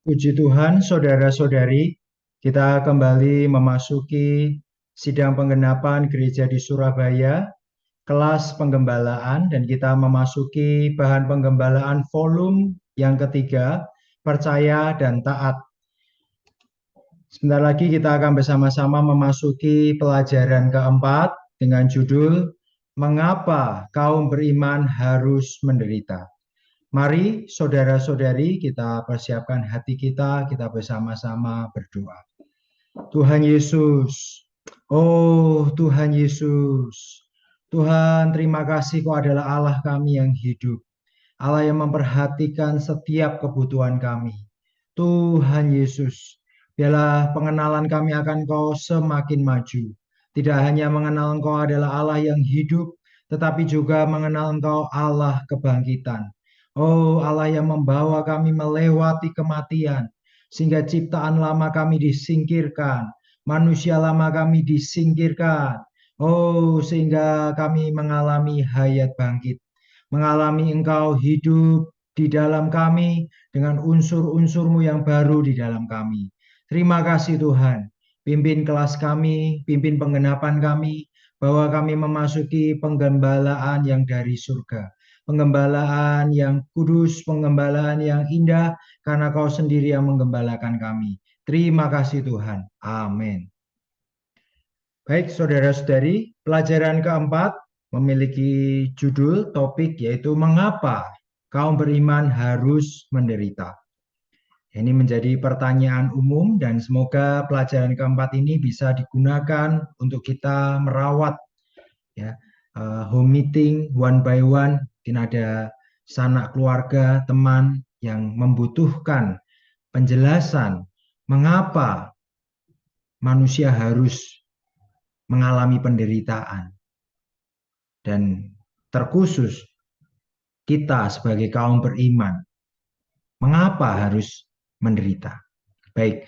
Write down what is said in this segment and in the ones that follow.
Puji Tuhan, saudara-saudari, kita kembali memasuki sidang penggenapan gereja di Surabaya, kelas penggembalaan, dan kita memasuki bahan penggembalaan volume yang ketiga, percaya dan taat. Sebentar lagi kita akan bersama-sama memasuki pelajaran keempat dengan judul Mengapa Kaum Beriman Harus Menderita. Mari saudara-saudari kita persiapkan hati kita bersama-sama berdoa. Tuhan Yesus, oh Tuhan Yesus, Tuhan terima kasih Kau adalah Allah kami yang hidup, Allah yang memperhatikan setiap kebutuhan kami. Tuhan Yesus, biarlah pengenalan kami akan Kau semakin maju. Tidak hanya mengenal Engkau adalah Allah yang hidup, tetapi juga mengenal Engkau Allah kebangkitan. Oh Allah yang membawa kami melewati kematian, sehingga ciptaan lama kami disingkirkan, manusia lama kami disingkirkan. Oh sehingga kami mengalami hayat bangkit, mengalami Engkau hidup di dalam kami dengan unsur-unsurmu yang baru di dalam kami. Terima kasih Tuhan. Pimpin kelas kami, pimpin penggenapan kami, bahwa kami memasuki penggembalaan yang dari surga. Penggembalaan yang kudus, penggembalaan yang indah, karena Kau sendiri yang menggembalakan kami. Terima kasih Tuhan. Amin. Baik, saudara-saudari, pelajaran keempat memiliki judul topik yaitu mengapa kaum beriman harus menderita. Ini menjadi pertanyaan umum dan semoga pelajaran keempat ini bisa digunakan untuk kita merawat ya, home meeting one by one. Mungkin ada sanak keluarga, teman yang membutuhkan penjelasan mengapa manusia harus mengalami penderitaan. Dan terkhusus kita sebagai kaum beriman, mengapa harus menderita? Baik,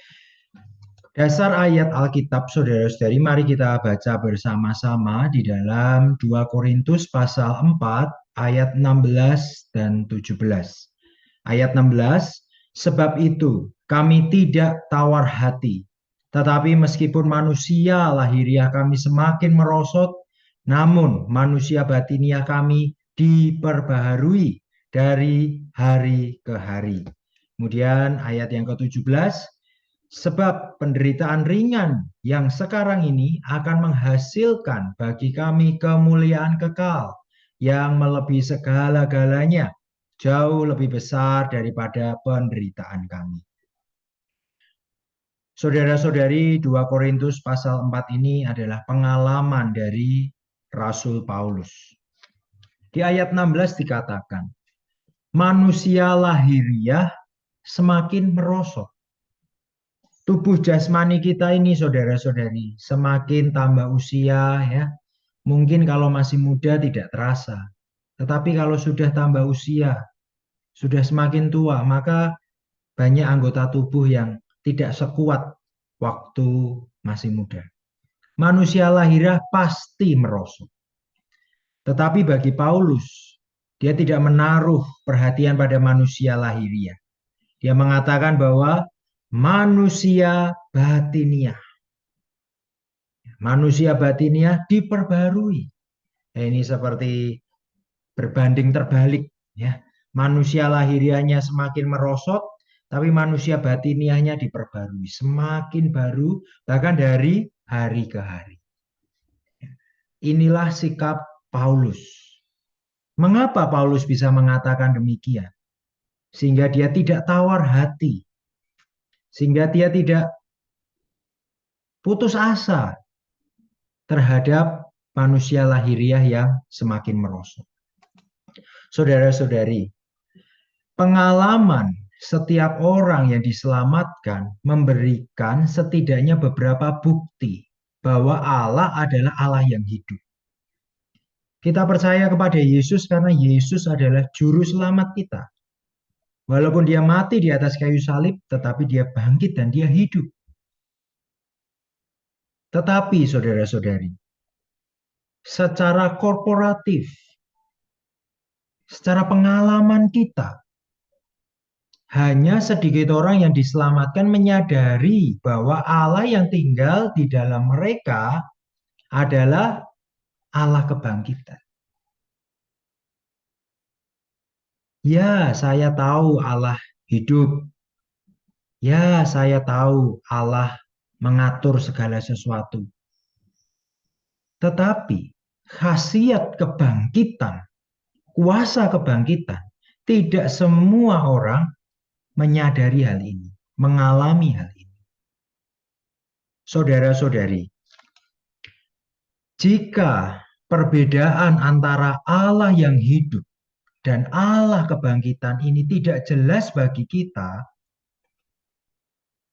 dasar ayat Alkitab saudara-saudari, mari kita baca bersama-sama di dalam 2 Korintus pasal 4 ayat 16 dan 17. Ayat 16, sebab itu kami tidak tawar hati, tetapi meskipun manusia lahiriah kami semakin merosot, namun manusia batiniah kami diperbaharui dari hari ke hari. Kemudian ayat yang ke-17, sebab penderitaan ringan yang sekarang ini akan menghasilkan bagi kami kemuliaan kekal yang melebihi segala-galanya, jauh lebih besar daripada penderitaan kami. Saudara-saudari, 2 Korintus pasal 4 ini adalah pengalaman dari Rasul Paulus. Di ayat 16 dikatakan, manusia lahiriah semakin merosot. Tubuh jasmani kita ini saudara-saudari semakin tambah usia ya. Mungkin kalau masih muda tidak terasa. Tetapi kalau sudah tambah usia, sudah semakin tua, maka banyak anggota tubuh yang tidak sekuat waktu masih muda. Manusia lahiriah pasti merosot. Tetapi bagi Paulus, dia tidak menaruh perhatian pada manusia lahiriah. Dia mengatakan bahwa manusia batiniah. Manusia batiniah diperbarui. Nah, ini seperti berbanding terbalik ya. Manusia lahiriahnya semakin merosot, tapi manusia batiniahnya diperbarui, semakin baru bahkan dari hari ke hari. Inilah sikap Paulus. Mengapa Paulus bisa mengatakan demikian? Sehingga dia tidak tawar hati, sehingga dia tidak putus asa terhadap manusia lahiriah yang semakin merosot. Saudara-saudari, pengalaman setiap orang yang diselamatkan memberikan setidaknya beberapa bukti bahwa Allah adalah Allah yang hidup. Kita percaya kepada Yesus karena Yesus adalah juru selamat kita. Walaupun dia mati di atas kayu salib, tetapi dia bangkit dan dia hidup. Tetapi saudara-saudari, secara korporatif, secara pengalaman kita, Hanya sedikit orang yang diselamatkan menyadari bahwa Allah yang tinggal di dalam mereka adalah Allah kebangkitan. Ya, saya tahu Allah hidup. Ya, saya tahu Allah mengatur segala sesuatu. Tetapi khasiat kebangkitan, kuasa kebangkitan, tidak semua orang menyadari hal ini, mengalami hal ini. Saudara-saudari, jika perbedaan antara Allah yang hidup dan Allah kebangkitan ini tidak jelas bagi kita,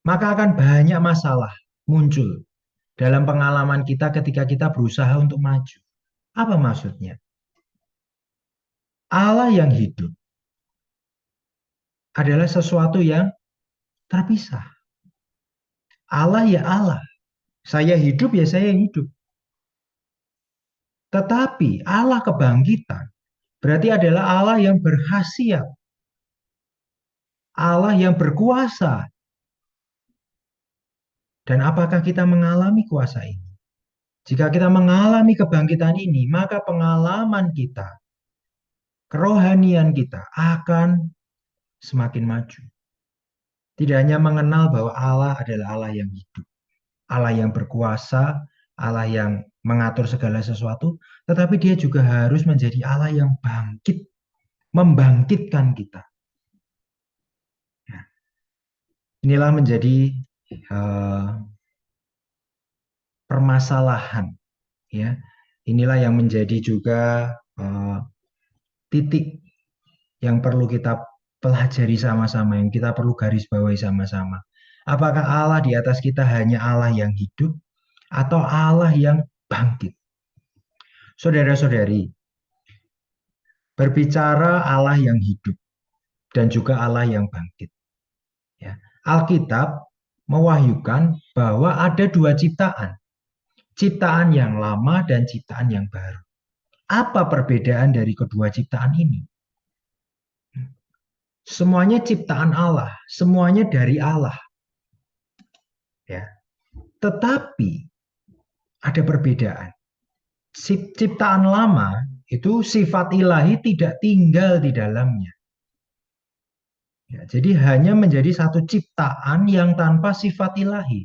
maka akan banyak masalah muncul dalam pengalaman kita ketika kita berusaha untuk maju. Apa maksudnya? Allah yang hidup adalah sesuatu yang terpisah. Allah ya Allah. Saya hidup ya saya hidup. Tetapi Allah kebangkitan berarti adalah Allah yang berkhasiat. Allah yang berkuasa. Dan apakah kita mengalami kuasa ini? Jika kita mengalami kebangkitan ini, maka pengalaman kita, kerohanian kita akan semakin maju. Tidak hanya mengenal bahwa Allah adalah Allah yang hidup, Allah yang berkuasa, Allah yang mengatur segala sesuatu, tetapi dia juga harus menjadi Allah yang bangkit, membangkitkan kita. Nah, inilah menjadi uh, permasalahan, ya. Inilah yang menjadi juga titik yang perlu kita pelajari sama-sama, yang kita perlu garis bawahi sama-sama. Apakah Allah di atas kita hanya Allah yang hidup atau Allah yang bangkit? Saudara-saudari, berbicara Allah yang hidup dan juga Allah yang bangkit. Ya. Alkitab mewahyukan bahwa ada dua ciptaan. Ciptaan yang lama dan ciptaan yang baru. Apa perbedaan dari kedua ciptaan ini? Semuanya ciptaan Allah, semuanya dari Allah. Ya. Tetapi ada perbedaan. Ciptaan lama itu sifat ilahi tidak tinggal di dalamnya. Ya, jadi hanya menjadi satu ciptaan yang tanpa sifat ilahi.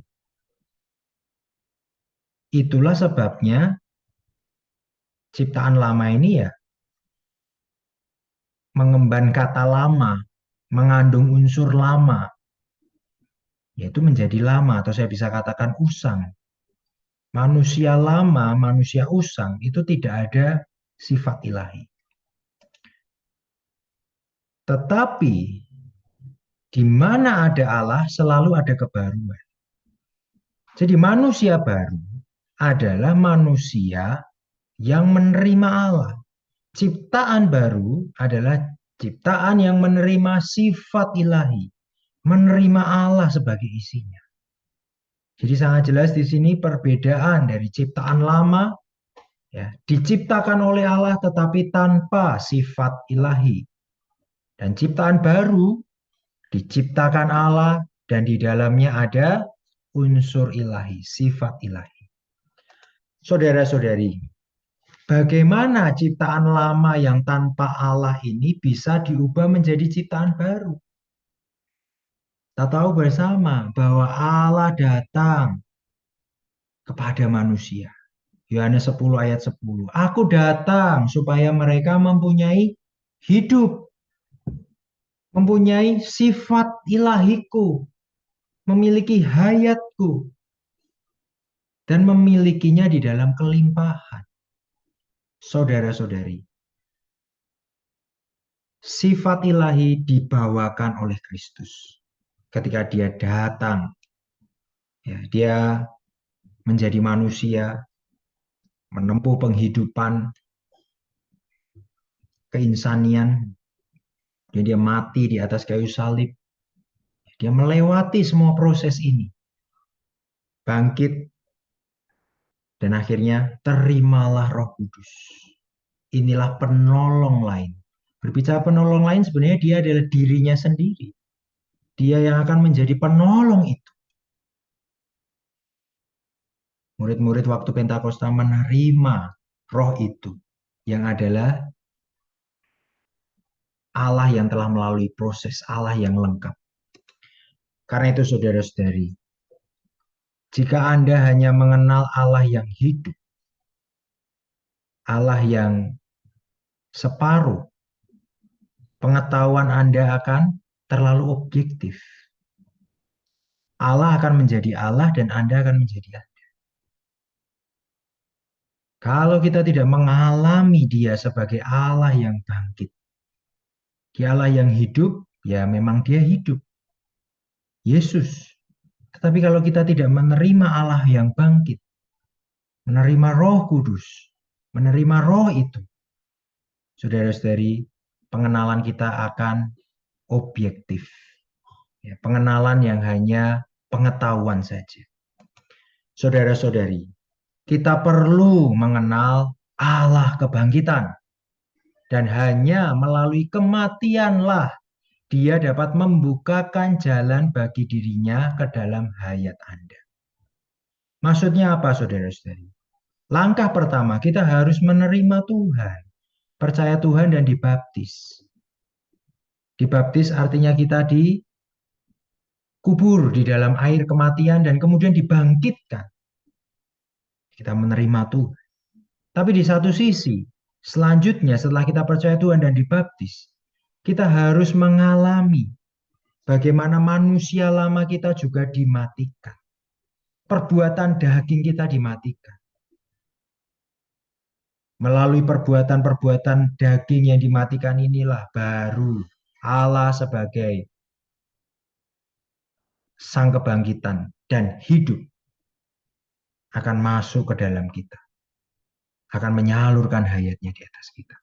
Itulah sebabnya ciptaan lama ini ya mengemban kata lama, mengandung unsur lama, yaitu menjadi lama atau saya bisa katakan usang. Manusia lama, manusia usang itu tidak ada sifat ilahi. Tetapi di mana ada Allah selalu ada kebaruan. Jadi manusia baru adalah manusia yang menerima Allah. Ciptaan baru adalah ciptaan yang menerima sifat ilahi, menerima Allah sebagai isinya. Jadi sangat jelas di sini perbedaan dari ciptaan lama, ya, diciptakan oleh Allah tetapi tanpa sifat ilahi. Dan ciptaan baru diciptakan Allah dan di dalamnya ada unsur ilahi, sifat ilahi. Saudara-saudari, bagaimana ciptaan lama yang tanpa Allah ini bisa diubah menjadi ciptaan baru? Kita tahu bersama bahwa Allah datang kepada manusia. Yohanes 10 ayat 10. Aku datang supaya mereka mempunyai hidup, mempunyai sifat ilahiku, memiliki hayatku, dan memilikinya di dalam kelimpahan. Saudara-saudari, sifat ilahi dibawakan oleh Kristus. Ketika dia datang, ya, dia menjadi manusia, menempuh penghidupan, keinsanian, dan dia mati di atas kayu salib. Dia melewati semua proses ini, bangkit, dan akhirnya terimalah Roh Kudus. Inilah penolong lain. Berbicara penolong lain sebenarnya dia adalah dirinya sendiri. Dia yang akan menjadi penolong itu. Murid-murid waktu Pentakosta menerima roh itu, yang adalah Allah yang telah melalui proses, Allah yang lengkap. Karena itu saudara-saudari, jika Anda hanya mengenal Allah yang hidup, Allah yang separuh, pengetahuan Anda akan terlalu objektif. Allah akan menjadi Allah dan Anda akan menjadi Allah. Kalau kita tidak mengalami Dia sebagai Allah yang bangkit, Dia Allah yang hidup, ya memang Dia hidup, Yesus. Tetapi kalau kita tidak menerima Allah yang bangkit, menerima Roh Kudus, menerima Roh itu, saudara-saudari, pengenalan kita akan objektif. Ya, pengenalan yang hanya pengetahuan saja. Saudara-saudari, kita perlu mengenal Allah kebangkitan. Dan hanya melalui kematianlah Dia dapat membukakan jalan bagi dirinya ke dalam hayat Anda. Maksudnya apa, saudara-saudari? Langkah pertama, kita harus menerima Tuhan. Percaya Tuhan dan dibaptis. Dibaptis artinya kita dikubur di dalam air kematian dan kemudian dibangkitkan. Kita menerima Tuhan. Tapi di satu sisi, selanjutnya setelah kita percaya Tuhan dan dibaptis, kita harus mengalami bagaimana manusia lama kita juga dimatikan. Perbuatan daging kita dimatikan. Melalui perbuatan-perbuatan daging yang dimatikan inilah baru Allah sebagai Sang Kebangkitan dan hidup akan masuk ke dalam kita. Akan menyalurkan hayatnya di atas kita.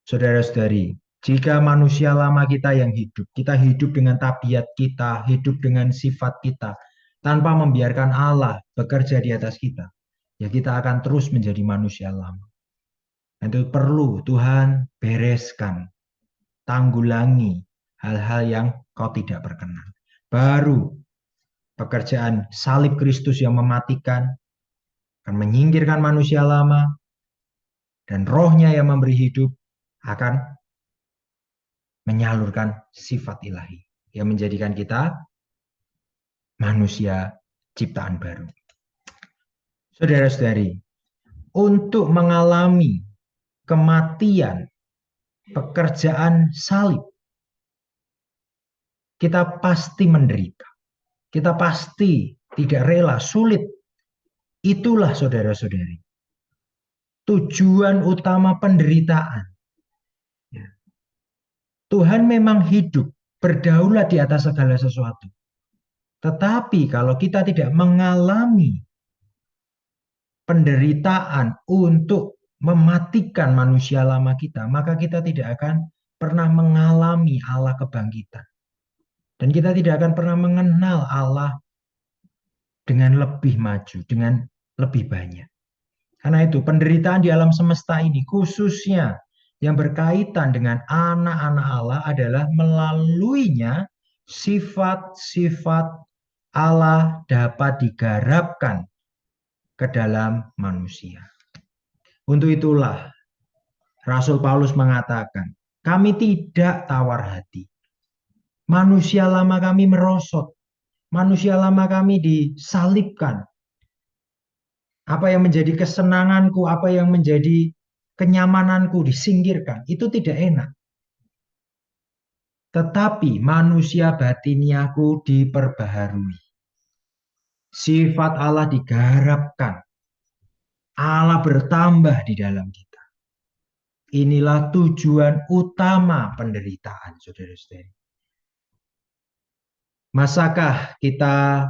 Saudara-saudari, jika manusia lama kita yang hidup, kita hidup dengan tabiat kita, hidup dengan sifat kita, tanpa membiarkan Allah bekerja di atas kita, ya kita akan terus menjadi manusia lama. Itu perlu Tuhan bereskan, tanggulangi hal-hal yang kau tidak berkenan. Baru pekerjaan salib Kristus yang mematikan, akan menyingkirkan manusia lama, dan rohnya yang memberi hidup akan menyalurkan sifat ilahi yang menjadikan kita manusia ciptaan baru. Saudara-saudari, untuk mengalami kematian, pekerjaan salib, kita pasti menderita. Kita pasti tidak rela, sulit. Itulah saudara-saudari, tujuan utama penderitaan. Tuhan memang hidup, berdaulat di atas segala sesuatu. Tetapi kalau kita tidak mengalami penderitaan untuk mematikan manusia lama kita, maka kita tidak akan pernah mengalami Allah kebangkitan. Dan kita tidak akan pernah mengenal Allah dengan lebih maju, dengan lebih banyak. Karena itu penderitaan di alam semesta ini khususnya yang berkaitan dengan anak-anak Allah adalah melaluinya sifat-sifat Allah dapat digarapkan ke dalam manusia. Untuk itulah Rasul Paulus mengatakan, kami tidak tawar hati. Manusia lama kami merosot. Manusia lama kami disalibkan. Apa yang menjadi kesenanganku, apa yang menjadi kenyamananku disingkirkan. Itu tidak enak. Tetapi manusia batiniaku diperbaharui. Sifat Allah digarapkan. Allah bertambah di dalam kita. Inilah tujuan utama penderitaan, saudara-saudari. Masakah kita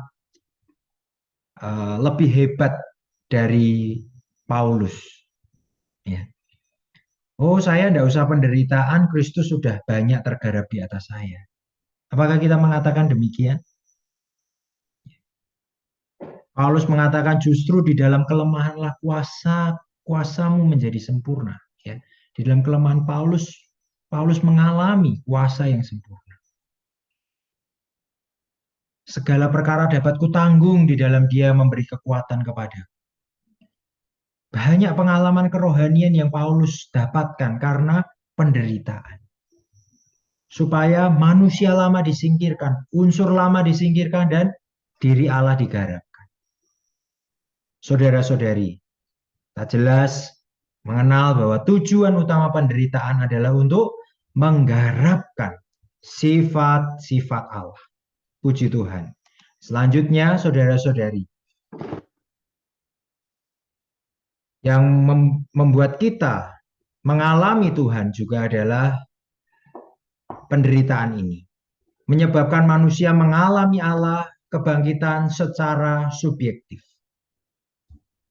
lebih hebat dari Paulus? Ya. Oh, saya tidak usah penderitaan, Kristus sudah banyak tergarap di atas saya. Apakah kita mengatakan demikian? Paulus mengatakan justru di dalam kelemahanlah kuasamu menjadi sempurna. Ya. Di dalam kelemahan Paulus mengalami kuasa yang sempurna. Segala perkara dapat kutanggung di dalam Dia memberi kekuatan kepada. Banyak pengalaman kerohanian yang Paulus dapatkan karena penderitaan. Supaya manusia lama disingkirkan, unsur lama disingkirkan, dan diri Allah digarapkan. Saudara-saudari, tak jelas mengenal bahwa tujuan utama penderitaan adalah untuk menggarapkan sifat-sifat Allah. Puji Tuhan. Selanjutnya, saudara-saudari, yang membuat kita mengalami Tuhan juga adalah penderitaan ini. Menyebabkan manusia mengalami Allah kebangkitan secara subjektif.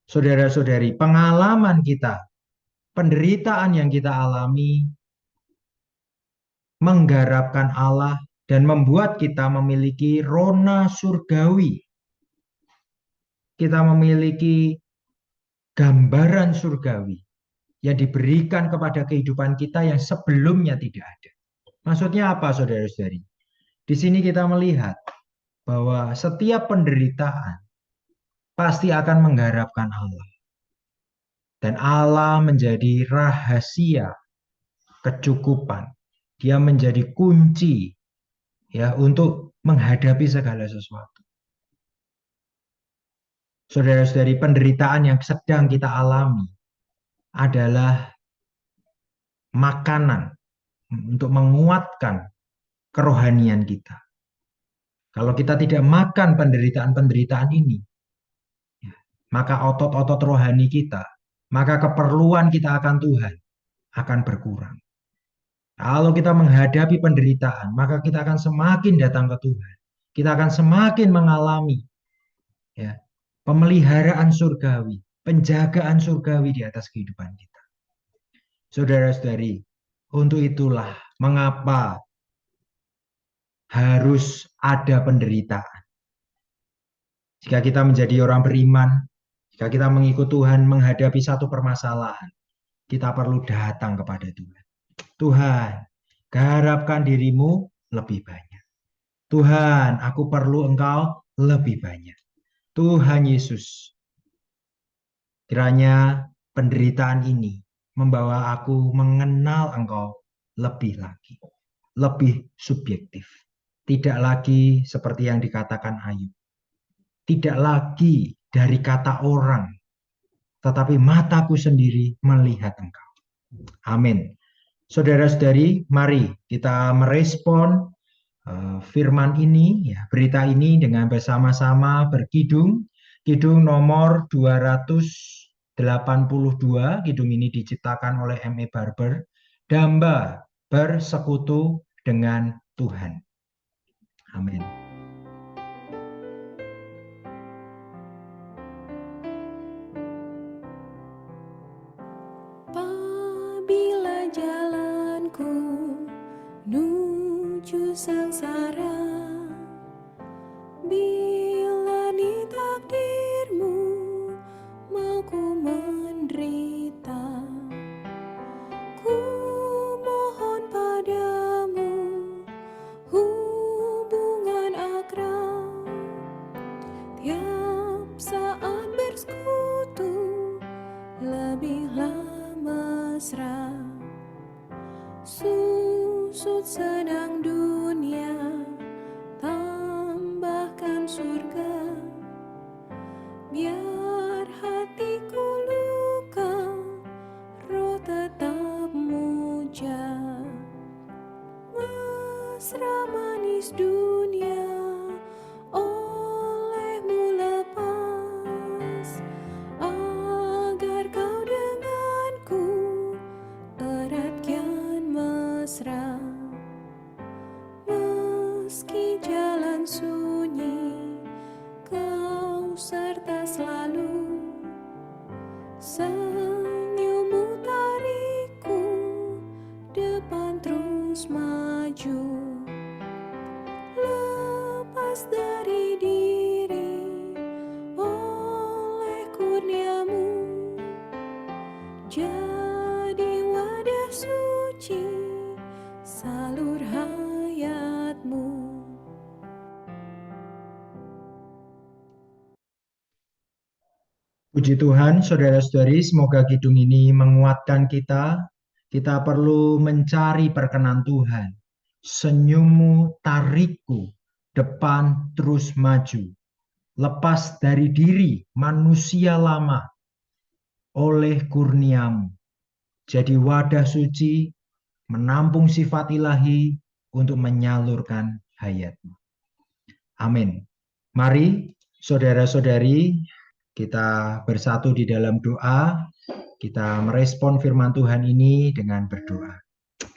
Saudara-saudari, pengalaman kita, penderitaan yang kita alami, menggarapkan Allah dan membuat kita memiliki rona surgawi. Kita memiliki gambaran surgawi yang diberikan kepada kehidupan kita yang sebelumnya tidak ada. Maksudnya apa, saudara-saudari? Di sini kita melihat bahwa setiap penderitaan pasti akan mengharapkan Allah. Dan Allah menjadi rahasia kecukupan. Dia menjadi kunci ya untuk menghadapi segala sesuatu. Saudara-saudari, penderitaan yang sedang kita alami adalah makanan untuk menguatkan kerohanian kita. Kalau kita tidak makan penderitaan-penderitaan ini, maka otot-otot rohani kita, maka keperluan kita akan Tuhan akan berkurang. Kalau kita menghadapi penderitaan, maka kita akan semakin datang ke Tuhan. Kita akan semakin mengalami ya, pemeliharaan surgawi, penjagaan surgawi di atas kehidupan kita. Saudara-saudari, untuk itulah mengapa harus ada penderitaan. Jika kita menjadi orang beriman, jika kita mengikut Tuhan menghadapi satu permasalahan, kita perlu datang kepada Tuhan. Tuhan, garapkan dirimu lebih banyak. Tuhan, aku perlu Engkau lebih banyak. Tuhan Yesus, kiranya penderitaan ini membawa aku mengenal Engkau lebih lagi, lebih subjektif. Tidak lagi seperti yang dikatakan Ayub. Tidak lagi dari kata orang, tetapi mataku sendiri melihat Engkau. Amin. Saudara-saudari, mari kita merespon firman ini, ya, berita ini dengan bersama-sama berkidung. Kidung nomor 282, kidung ini diciptakan oleh M.E. Barber. Damba bersekutu dengan Tuhan. Amin. Apabila jalanku menuju sengsara, bila di takdirmu mau ku menderita, ku mohon padamu hubungan akrab, tiap saat bersekutu lebihlah mesra. Susut sedang dunia, tambahkan surga. Biar hatiku luka, roh tetap muja. Mesra manis dunia, olehmu lepas, agar kau denganku erat kian mesra. Meski jalan sunyi, kau serta selalu, senyummu tarikku depan terus maju. Lepas dari diri oleh kurniamu, jadi wadah suci salur hayatmu. Puji Tuhan, saudara-saudari, semoga kidung ini menguatkan kita. Kita perlu mencari perkenan Tuhan. Senyummu tarikku, depan terus maju. Lepas dari diri manusia lama oleh kurniamu. Jadi wadah suci menampung sifat ilahi untuk menyalurkan hayatmu. Amin. Mari saudara-saudari kita bersatu di dalam doa. Kita merespon firman Tuhan ini dengan berdoa.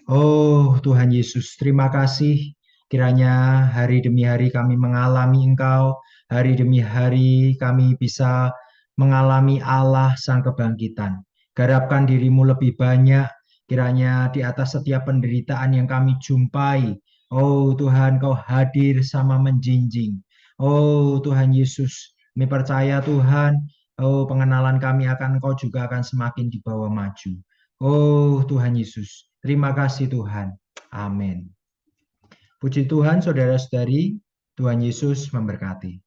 Oh Tuhan Yesus, terima kasih. Kiranya hari demi hari kami mengalami Engkau. Hari demi hari kami bisa mengalami Allah Sang Kebangkitan. Garapkan dirimu lebih banyak. Kiranya di atas setiap penderitaan yang kami jumpai. Oh Tuhan, Kau hadir sama menjinjing. Oh Tuhan Yesus, kami percaya Tuhan, oh pengenalan kami akan Engkau juga akan semakin dibawa maju. Oh Tuhan Yesus, terima kasih Tuhan. Amin. Puji Tuhan, saudara-saudari, Tuhan Yesus memberkati.